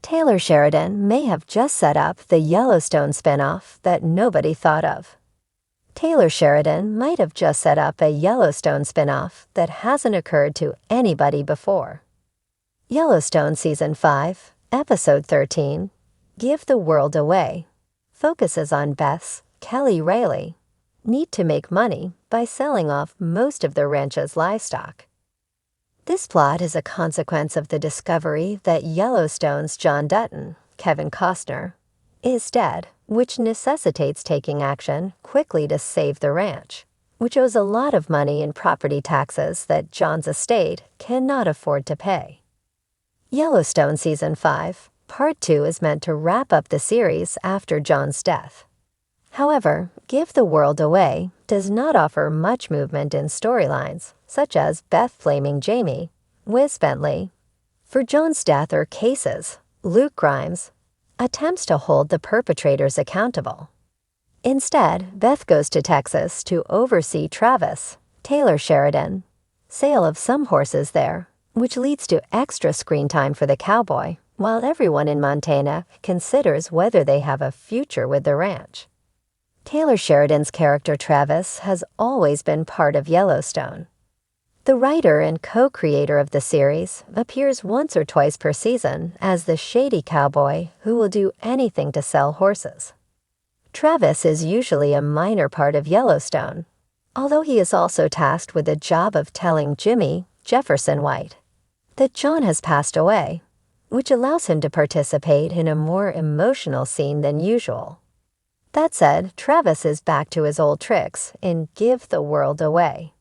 Taylor Sheridan may have just set up the Yellowstone spinoff that nobody thought of. Taylor Sheridan might have just set up a Yellowstone spinoff that hasn't occurred to anybody before. Yellowstone Season 5, Episode 13, Give the World Away, focuses on Beth's Kelly Rayleigh need to make money by selling off most of the ranch's livestock. This plot is a consequence of the discovery that Yellowstone's John Dutton, Kevin Costner, is dead, which necessitates taking action quickly to save the ranch, which owes a lot of money in property taxes that John's estate cannot afford to pay. Yellowstone Season 5, Part 2 is meant to wrap up the series after John's death. However, Give the World Away does not offer much movement in storylines, such as Beth blaming Jamie, Wiz Bentley, for John's death or cases, Luke Grimes, attempts to hold the perpetrators accountable. Instead, Beth goes to Texas to oversee Travis, Taylor Sheridan, sale of some horses there, which leads to extra screen time for the cowboy, while everyone in Montana considers whether they have a future with the ranch. Taylor Sheridan's character Travis has always been part of Yellowstone. The writer and co-creator of the series appears once or twice per season as the shady cowboy who will do anything to sell horses. Travis is usually a minor part of Yellowstone, although he is also tasked with the job of telling Jimmy, Jefferson White, that John has passed away, which allows him to participate in a more emotional scene than usual. That said, Travis is back to his old tricks in Give the World Away.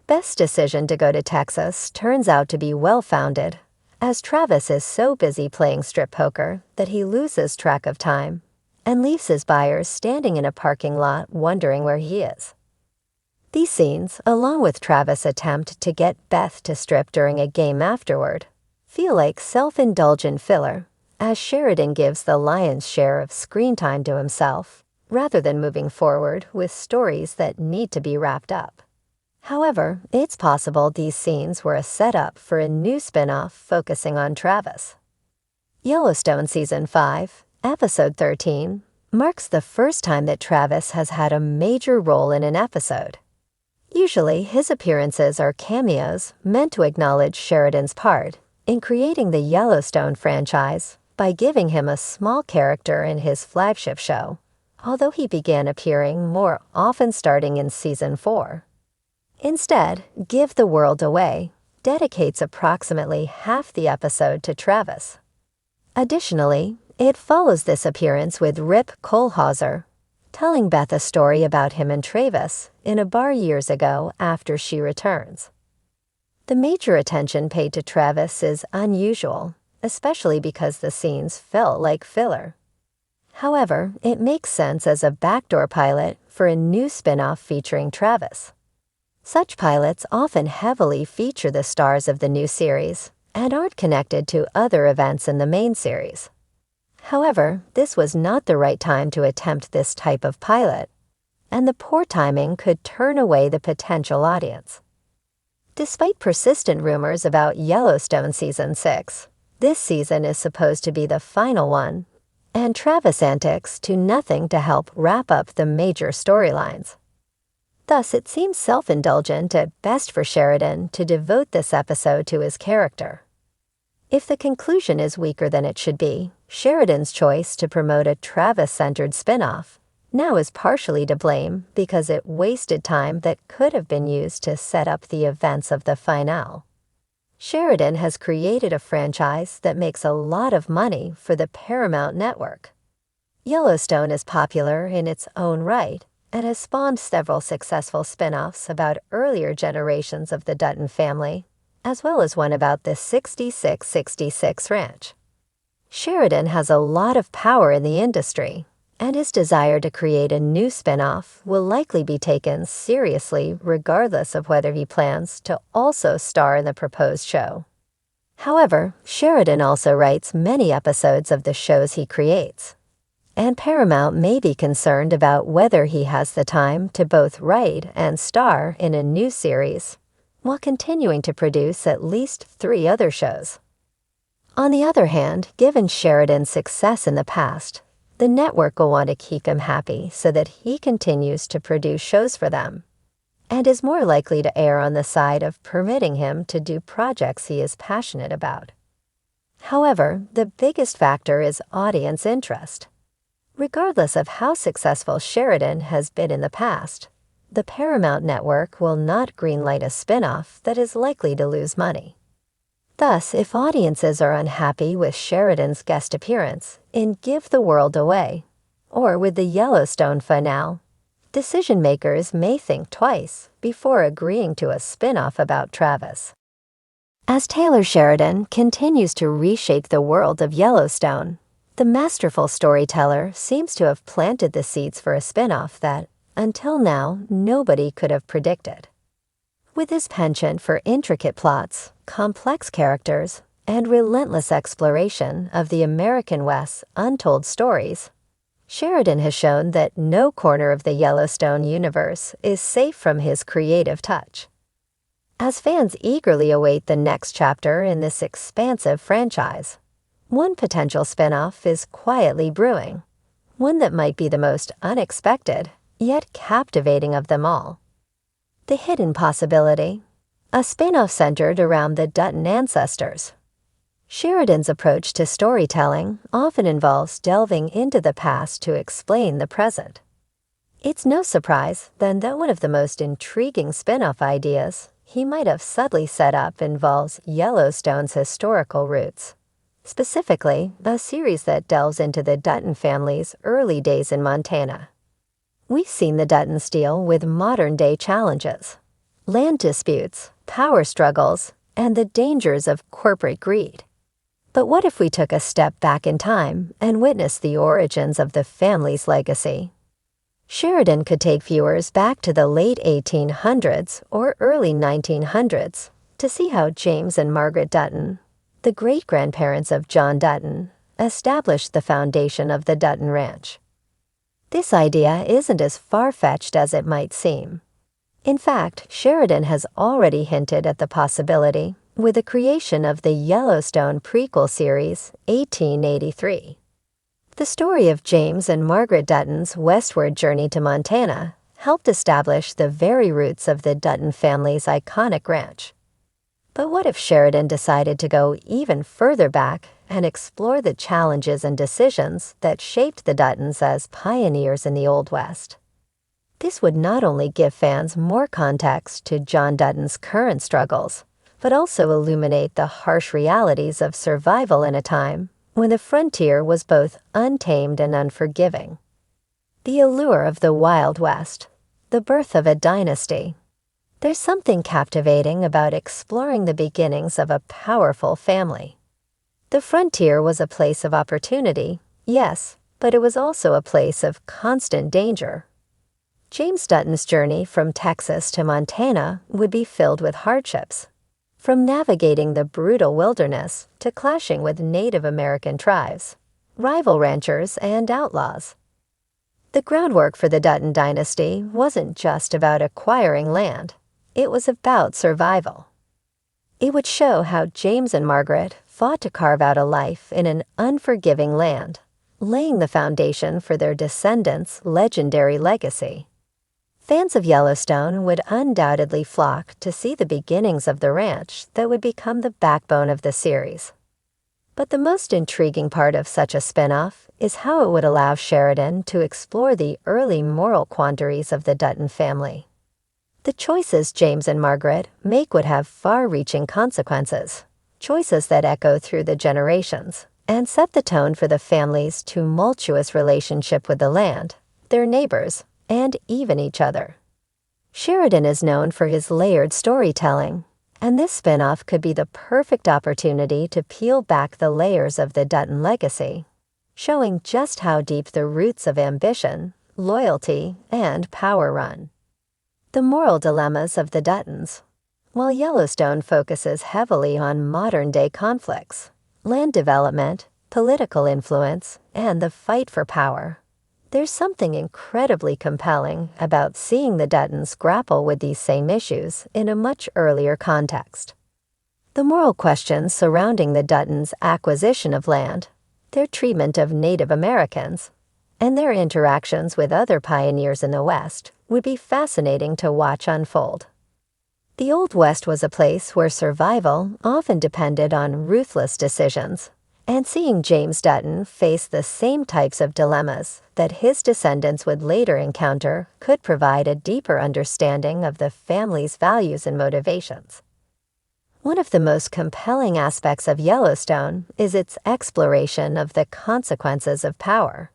Beth's decision to go to Texas turns out to be well-founded, as Travis is so busy playing strip poker that he loses track of time and leaves his buyers standing in a parking lot wondering where he is. These scenes, along with Travis' attempt to get Beth to strip during a game afterward, feel like self-indulgent filler, as Sheridan gives the lion's share of screen time to himself, rather than moving forward with stories that need to be wrapped up. However, it's possible these scenes were a setup for a new spinoff focusing on Travis. Yellowstone Season 5, Episode 13, marks the first time that Travis has had a major role in an episode. Usually, his appearances are cameos meant to acknowledge Sheridan's part in creating the Yellowstone franchise by giving him a small character in his flagship show, although he began appearing more often starting in Season 4. Instead, Give the World Away dedicates approximately half the episode to Travis. Additionally, it follows this appearance with Rip Kohlhauser, telling Beth a story about him and Travis in a bar years ago after she returns. The major attention paid to Travis is unusual, especially because the scenes felt like filler. However, it makes sense as a backdoor pilot for a new spinoff featuring Travis. Such pilots often heavily feature the stars of the new series and aren't connected to other events in the main series. However, this was not the right time to attempt this type of pilot, and the poor timing could turn away the potential audience. Despite persistent rumors about Yellowstone Season 6, this season is supposed to be the final one, and Travis antics do nothing to help wrap up the major storylines. Thus, it seems self-indulgent at best for Sheridan to devote this episode to his character. If the conclusion is weaker than it should be, Sheridan's choice to promote a Travis-centered spinoff now is partially to blame because it wasted time that could have been used to set up the events of the finale. Sheridan has created a franchise that makes a lot of money for the Paramount Network. Yellowstone is popular in its own right and has spawned several successful spin-offs about earlier generations of the Dutton family, as well as one about the 6666 Ranch. Sheridan has a lot of power in the industry, and his desire to create a new spin-off will likely be taken seriously regardless of whether he plans to also star in the proposed show. However, Sheridan also writes many episodes of the shows he creates, and Paramount may be concerned about whether he has the time to both write and star in a new series, while continuing to produce at least 3 other shows. On the other hand, given Sheridan's success in the past, the network will want to keep him happy so that he continues to produce shows for them, and is more likely to err on the side of permitting him to do projects he is passionate about. However, the biggest factor is audience interest. Regardless of how successful Sheridan has been in the past, the Paramount Network will not greenlight a spin-off that is likely to lose money. Thus, if audiences are unhappy with Sheridan's guest appearance in Give the World Away, or with the Yellowstone finale, decision-makers may think twice before agreeing to a spin-off about Travis. As Taylor Sheridan continues to reshape the world of Yellowstone, the masterful storyteller seems to have planted the seeds for a spin-off that, until now, nobody could have predicted. With his penchant for intricate plots, complex characters, and relentless exploration of the American West's untold stories, Sheridan has shown that no corner of the Yellowstone universe is safe from his creative touch. As fans eagerly await the next chapter in this expansive franchise, one potential spin-off is quietly brewing, one that might be the most unexpected, yet captivating of them all. The hidden possibility, a spin-off centered around the Dutton ancestors. Sheridan's approach to storytelling often involves delving into the past to explain the present. It's no surprise then that one of the most intriguing spin-off ideas he might have subtly set up involves Yellowstone's historical roots. Specifically, a series that delves into the Dutton family's early days in Montana. We've seen the Duttons deal with modern-day challenges, land disputes, power struggles, and the dangers of corporate greed. But what if we took a step back in time and witnessed the origins of the family's legacy? Sheridan could take viewers back to the late 1800s or early 1900s to see how James and Margaret Dutton, the great-grandparents of John Dutton, established the foundation of the Dutton Ranch. This idea isn't as far-fetched as it might seem. In fact, Sheridan has already hinted at the possibility with the creation of the Yellowstone prequel series, 1883. The story of James and Margaret Dutton's westward journey to Montana helped establish the very roots of the Dutton family's iconic ranch. But what if Sheridan decided to go even further back and explore the challenges and decisions that shaped the Duttons as pioneers in the Old West? This would not only give fans more context to John Dutton's current struggles, but also illuminate the harsh realities of survival in a time when the frontier was both untamed and unforgiving. The allure of the Wild West, the birth of a dynasty. There's something captivating about exploring the beginnings of a powerful family. The frontier was a place of opportunity, yes, but it was also a place of constant danger. James Dutton's journey from Texas to Montana would be filled with hardships, from navigating the brutal wilderness to clashing with Native American tribes, rival ranchers, and outlaws. The groundwork for the Dutton dynasty wasn't just about acquiring land. It was about survival. It would show how James and Margaret fought to carve out a life in an unforgiving land, laying the foundation for their descendants' legendary legacy. Fans of Yellowstone would undoubtedly flock to see the beginnings of the ranch that would become the backbone of the series. But the most intriguing part of such a spin-off is how it would allow Sheridan to explore the early moral quandaries of the Dutton family. The choices James and Margaret make would have far-reaching consequences, choices that echo through the generations and set the tone for the family's tumultuous relationship with the land, their neighbors, and even each other. Sheridan is known for his layered storytelling, and this spin-off could be the perfect opportunity to peel back the layers of the Dutton legacy, showing just how deep the roots of ambition, loyalty, and power run. The moral dilemmas of the Duttons. While Yellowstone focuses heavily on modern-day conflicts, land development, political influence, and the fight for power, there's something incredibly compelling about seeing the Duttons grapple with these same issues in a much earlier context. The moral questions surrounding the Duttons' acquisition of land, their treatment of Native Americans, and their interactions with other pioneers in the West would be fascinating to watch unfold. The Old West was a place where survival often depended on ruthless decisions, and seeing James Dutton face the same types of dilemmas that his descendants would later encounter could provide a deeper understanding of the family's values and motivations. One of the most compelling aspects of Yellowstone is its exploration of the consequences of power.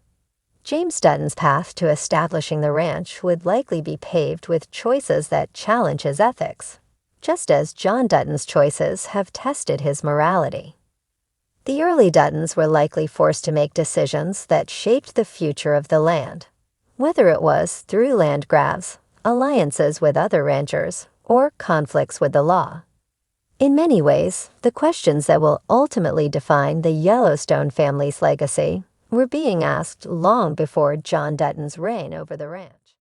James Dutton's path to establishing the ranch would likely be paved with choices that challenge his ethics, just as John Dutton's choices have tested his morality. The early Duttons were likely forced to make decisions that shaped the future of the land, whether it was through land grabs, alliances with other ranchers, or conflicts with the law. In many ways, the questions that will ultimately define the Yellowstone family's legacy were being asked long before John Dutton's reign over the ranch.